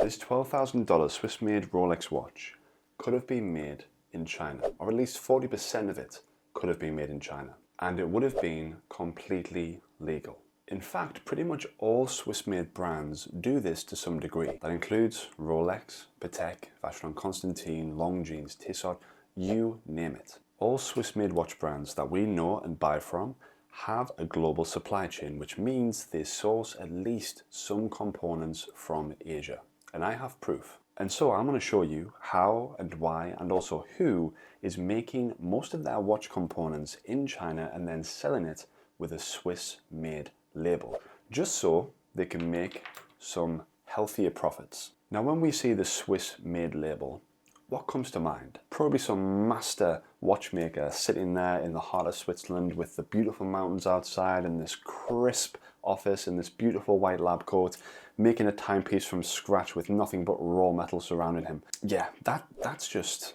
This $12,000 Swiss-made Rolex watch could have been made in China, or at least 40% of it could have been made in China, and it would have been completely legal. In fact, pretty much all Swiss-made brands do this to some degree. That includes Rolex, Patek, Vacheron Constantin, Longines, Tissot, you name it. All Swiss-made watch brands that we know and buy from have a global supply chain, which means they source at least some components from Asia. And I have proof. And so I'm going to show you how and why and also who is making most of their watch components in China and then selling it with a Swiss-made label, just so they can make some healthier profits. Now, when we see the Swiss-made label, what comes to mind? Probably some master watchmaker sitting there in the heart of Switzerland with the beautiful mountains outside and this crisp office in this beautiful white lab coat, making a timepiece from scratch with nothing but raw metal surrounding him. Yeah, that's just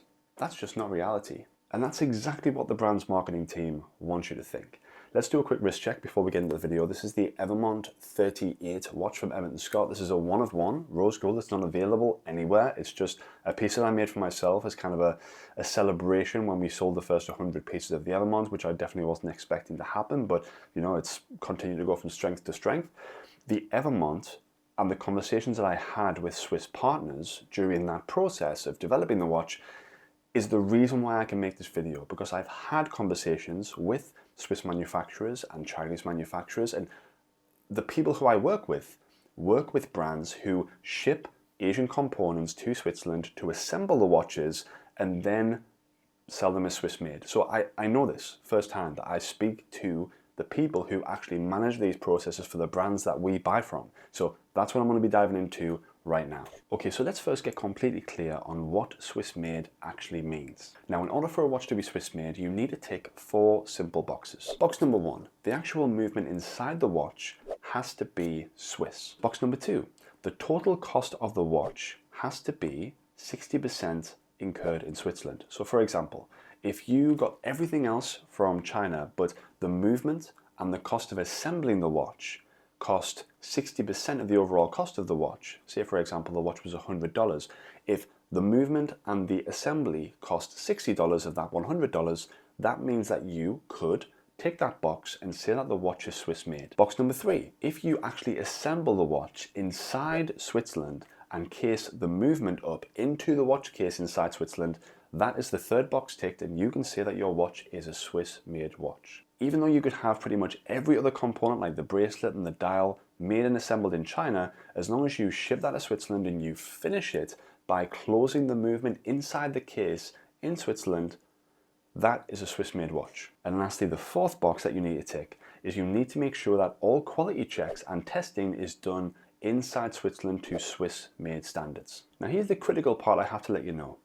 not reality. And that's exactly what the brand's marketing team wants you to think. Let's do a quick wrist check before we get into the video. This is the Evermont 38 watch from Emmett & Scott. This is a one-of-one rose gold. It's not available anywhere. It's just a piece that I made for myself as kind of a celebration when we sold the first 100 pieces of the Evermont, which I definitely wasn't expecting to happen, but you know, it's continued to go from strength to strength. The Evermont and the conversations that I had with Swiss partners during that process of developing the watch is the reason why I can make this video, because I've had conversations with Swiss manufacturers and Chinese manufacturers, and the people who I work with brands who ship Asian components to Switzerland to assemble the watches and then sell them as Swiss made. So I know this firsthand. I speak to the people who actually manage these processes for the brands that we buy from. So that's what I'm going to be diving into right now. Okay, so let's first get completely clear on what Swiss made actually means. Now, in order for a watch to be Swiss made, you need to tick 4 simple boxes. Box number 1, the actual movement inside the watch has to be Swiss. Box number 2, the total cost of the watch has to be 60% incurred in Switzerland. So for example, if you got everything else from China, but the movement and the cost of assembling the watch cost 60% of the overall cost of the watch, say for example the watch was $100, if the movement and the assembly cost $60 of that $100, that means that you could tick that box and say that the watch is Swiss made. Box number 3, if you actually assemble the watch inside Switzerland and case the movement up into the watch case inside Switzerland, that is the 3rd box ticked, and you can say that your watch is a Swiss made watch. Even though you could have pretty much every other component like the bracelet and the dial made and assembled in China, as long as you ship that to Switzerland and you finish it by closing the movement inside the case in Switzerland, that is a Swiss made watch. And lastly, the 4th box that you need to tick is you need to make sure that all quality checks and testing is done inside Switzerland to Swiss made standards. Now here's the critical part I have to let you know.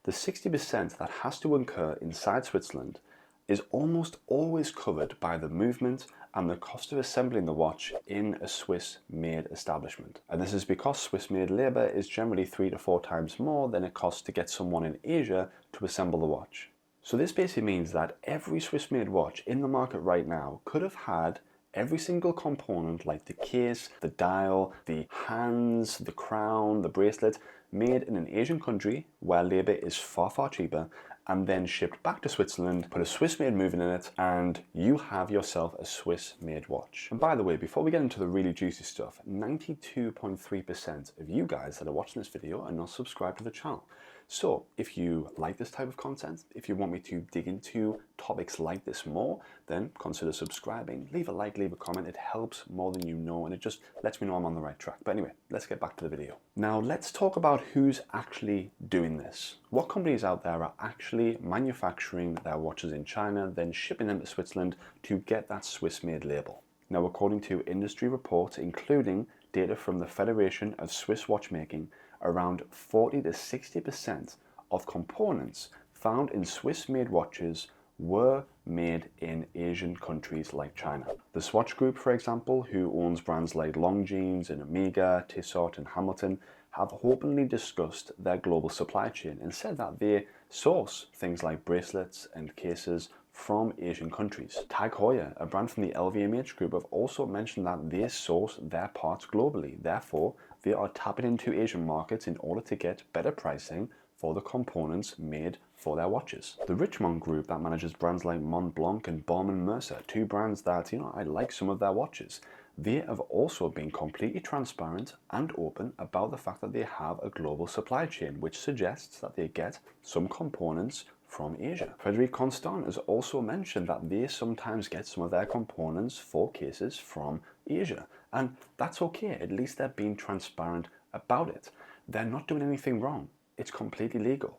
The 60% that has to incur inside Switzerland is almost always covered by the movement and the cost of assembling the watch in a Swiss-made establishment. And this is because Swiss-made labour is generally 3 to 4 times more than it costs to get someone in Asia to assemble the watch. So this basically means that every Swiss-made watch in the market right now could have had every single component like the case, the dial, the hands, the crown, the bracelet, made in an Asian country where labour is far, far cheaper, and then shipped back to Switzerland, put a Swiss-made movement in it, and you have yourself a Swiss-made watch. And by the way, before we get into the really juicy stuff, 92.3% of you guys that are watching this video are not subscribed to the channel. So if you like this type of content, if you want me to dig into topics like this more, then consider subscribing, leave a like, leave a comment. It helps more than you know, and it just lets me know I'm on the right track. But anyway, let's get back to the video. Now let's talk about who's actually doing this. What companies out there are actually manufacturing their watches in China, then shipping them to Switzerland to get that Swiss-made label. Now, according to industry reports, including data from the Federation of Swiss Watchmaking, around 40 to 60% of components found in Swiss-made watches were made in Asian countries like China. The Swatch Group, for example, who owns brands like Longines and Omega, Tissot and Hamilton, have openly discussed their global supply chain and said that they source things like bracelets and cases from Asian countries. Tag Heuer, a brand from the LVMH group, have also mentioned that they source their parts globally. Therefore, They are tapping into Asian markets in order to get better pricing for the components made for their watches. The Richemont Group that manages brands like Montblanc and Baume & Mercier, two brands that, I like some of their watches. They have also been completely transparent and open about the fact that they have a global supply chain, which suggests that they get some components from Asia. Frederic Constant has also mentioned that they sometimes get some of their components for cases from Asia. And that's okay, at least they're being transparent about it. They're not doing anything wrong. It's completely legal.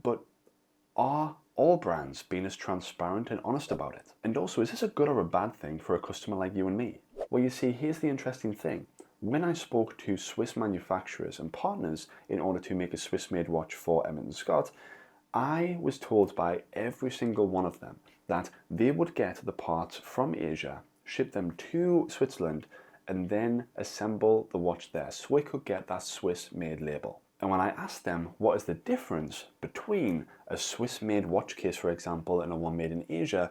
But are all brands being as transparent and honest about it? And also, is this a good or a bad thing for a customer like you and me? Well, you see, here's the interesting thing. When I spoke to Swiss manufacturers and partners in order to make a Swiss-made watch for Emmett & Scott, I was told by every single one of them that they would get the parts from Asia, ship them to Switzerland, and then assemble the watch there so it could get that Swiss-made label. And when I asked them what is the difference between a Swiss-made watch case, for example, and a one made in Asia,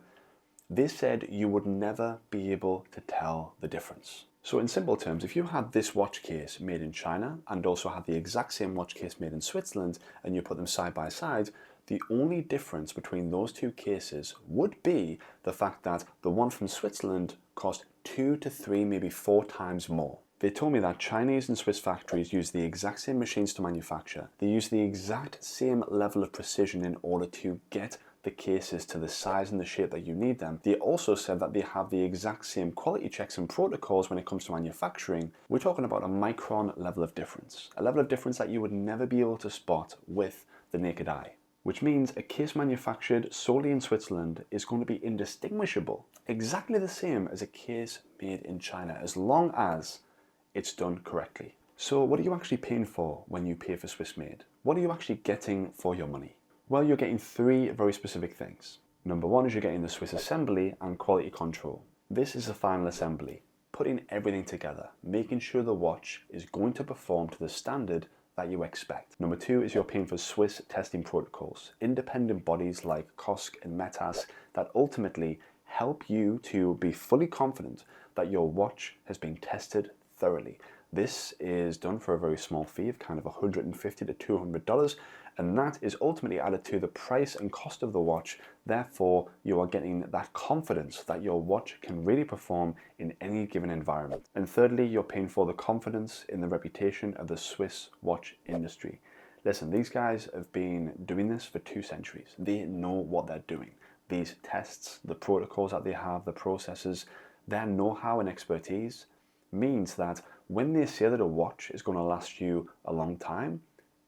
they said you would never be able to tell the difference. So in simple terms, if you had this watch case made in China and also had the exact same watch case made in Switzerland and you put them side by side, the only difference between those two cases would be the fact that the one from Switzerland cost 2 to 3, maybe 4 times more. They told me that Chinese and Swiss factories use the exact same machines to manufacture. They use the exact same level of precision in order to get the cases to the size and the shape that you need them. They also said that they have the exact same quality checks and protocols when it comes to manufacturing. We're talking about a micron level of difference, a level of difference that you would never be able to spot with the naked eye. Which means a case manufactured solely in Switzerland is going to be indistinguishable, exactly the same as a case made in China, as long as it's done correctly. So what are you actually paying for when you pay for Swiss made? What are you actually getting for your money? Well, you're getting 3 very specific things. Number 1 is you're getting the Swiss assembly and quality control. This is the final assembly, putting everything together, making sure the watch is going to perform to the standard that you expect. Number 2 is you're paying for Swiss testing protocols, independent bodies like COSC and METAS that ultimately help you to be fully confident that your watch has been tested thoroughly. This is done for a very small fee of kind of $150 to $200, and that is ultimately added to the price and cost of the watch. Therefore, you are getting that confidence that your watch can really perform in any given environment. And thirdly, you're paying for the confidence in the reputation of the Swiss watch industry. Listen, these guys have been doing this for 2 centuries. They know what they're doing. These tests, the protocols that they have, the processes, their know-how and expertise means that when they say that a watch is going to last you a long time,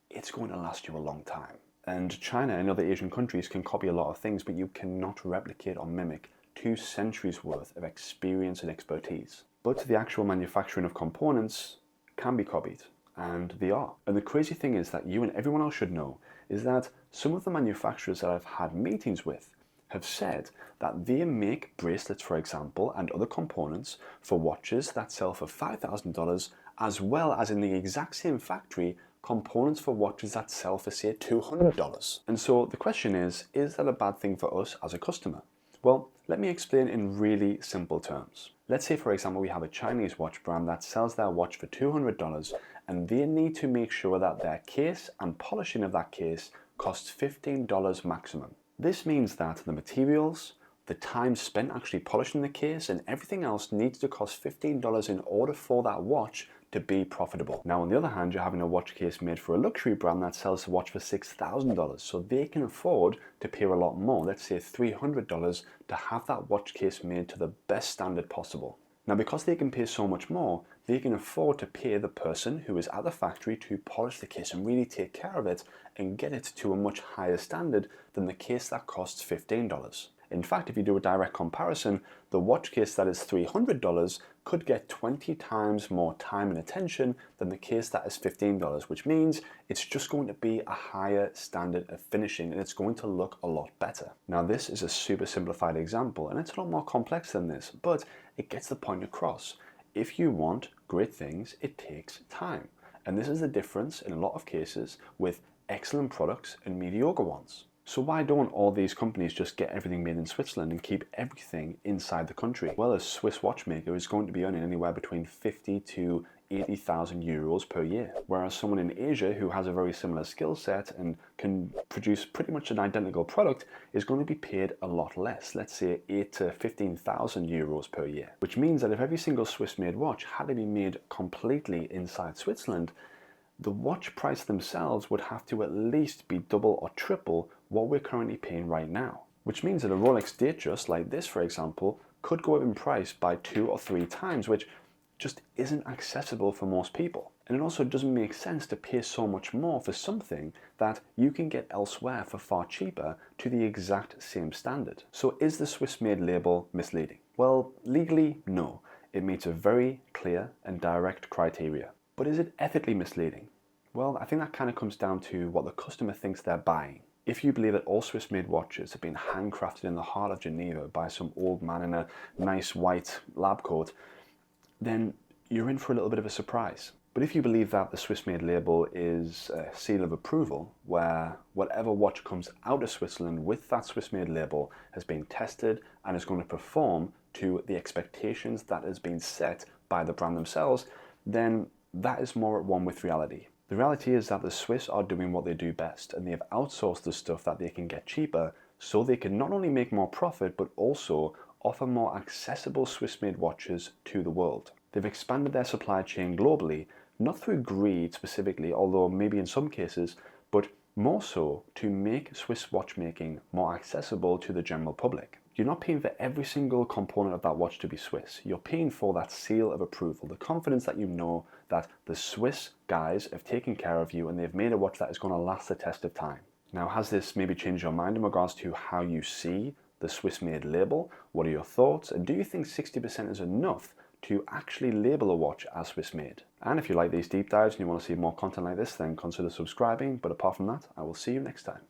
it's going to last you a long time. And China and other Asian countries can copy a lot of things, but you cannot replicate or mimic 2 centuries worth of experience and expertise. But the actual manufacturing of components can be copied, and they are. And the crazy thing is that you and everyone else should know is that some of the manufacturers that I've had meetings with have said that they make bracelets, for example, and other components for watches that sell for $5,000, as well as in the exact same factory, components for watches that sell for, say, $200. And so the question is that a bad thing for us as a customer? Well, let me explain in really simple terms. Let's say, for example, we have a Chinese watch brand that sells their watch for $200, and they need to make sure that their case and polishing of that case costs $15 maximum. This means that the materials, the time spent actually polishing the case, and everything else needs to cost $15 in order for that watch to be profitable. Now, on the other hand, you're having a watch case made for a luxury brand that sells the watch for $6,000, so they can afford to pay a lot more, let's say $300, to have that watch case made to the best standard possible. Now, because they can pay so much more, they can afford to pay the person who is at the factory to polish the case and really take care of it and get it to a much higher standard than the case that costs $15. In fact, if you do a direct comparison, the watch case that is $300 could get 20 times more time and attention than the case that is $15, which means it's just going to be a higher standard of finishing and it's going to look a lot better. Now, this is a super simplified example and it's a lot more complex than this, but it gets the point across. If you want great things, it takes time. And this is the difference in a lot of cases with excellent products and mediocre ones. So why don't all these companies just get everything made in Switzerland and keep everything inside the country? Well, a Swiss watchmaker is going to be earning anywhere between 50 to 80,000 euros per year, whereas someone in Asia who has a very similar skill set and can produce pretty much an identical product is going to be paid a lot less, let's say 8 to 15,000 euros per year, which means that if every single Swiss-made watch had to be made completely inside Switzerland, the watch price themselves would have to at least be double or triple what we're currently paying right now. Which means that a Rolex Datejust like this, for example, could go up in price by 2 or 3 times, which just isn't accessible for most people. And it also doesn't make sense to pay so much more for something that you can get elsewhere for far cheaper to the exact same standard. So is the Swiss-made label misleading? Well, legally, no. It meets a very clear and direct criteria. But is it ethically misleading? Well, I think that kind of comes down to what the customer thinks they're buying. If you believe that all Swiss-made watches have been handcrafted in the heart of Geneva by some old man in a nice white lab coat, then you're in for a little bit of a surprise. But if you believe that the Swiss-made label is a seal of approval, where whatever watch comes out of Switzerland with that Swiss-made label has been tested and is going to perform to the expectations that has been set by the brand themselves, then that is more at one with reality. The reality is that the Swiss are doing what they do best, and they have outsourced the stuff that they can get cheaper so they can not only make more profit but also offer more accessible Swiss-made watches to the world. They've expanded their supply chain globally, not through greed specifically, although maybe in some cases, but more so to make Swiss watchmaking more accessible to the general public. You're not paying for every single component of that watch to be Swiss. You're paying for that seal of approval, the confidence that you know that the Swiss guys have taken care of you and they've made a watch that is going to last the test of time. Now, has this maybe changed your mind in regards to how you see the Swiss-made label? What are your thoughts? And do you think 60% is enough to actually label a watch as Swiss-made? And if you like these deep dives and you want to see more content like this, then consider subscribing. But apart from that, I will see you next time.